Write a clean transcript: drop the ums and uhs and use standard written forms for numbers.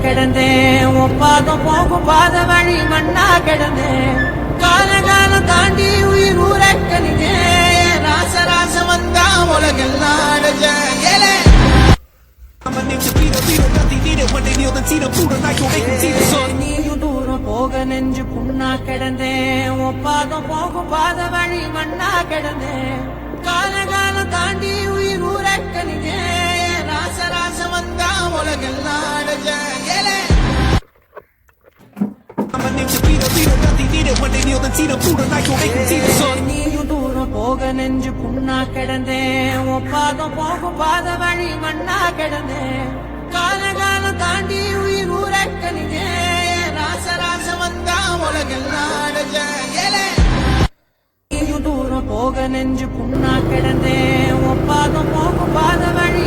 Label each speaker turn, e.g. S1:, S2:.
S1: கிடந்தேன் ஒப்பாதம் போகும் பாத வழி மண்ணா கிடந்தேன் காலகாலம் தாண்டி உயிர் ஊரக்கணிங்க ராச ராச வந்தா உலகெல்லாம் அடைஞ்ச ஏலே நீயும் தூரம் போக நெஞ்சு புண்ணா கிடந்தேன் ஒப்பாதம் போகும் பாத வழி மண்ணா கிடந்தேன் காலகாலம் தாண்டி உயிர் ஊரக்கணிங்க ராச ராச வந்தா உலகெல்லாம் அடைஞ்ச ஏலே நீயும் தூரம் போக நெஞ்சு புண்ணா கிடந்தேன் ஒப்பாதம் போகும் பாத வழி மண்ணா கிடந்தேன் காலகாலம் தாண்டி உயிர் ஊரக்கணிங்க ராச ராச வந்தா உலகெல்லாம் அடைஞ்ச ஏலே நீயும் தூரம் போக நெஞ்சு புண்ணா கிடந்தேன் ஒப்பாதம் போகும் பாத வழி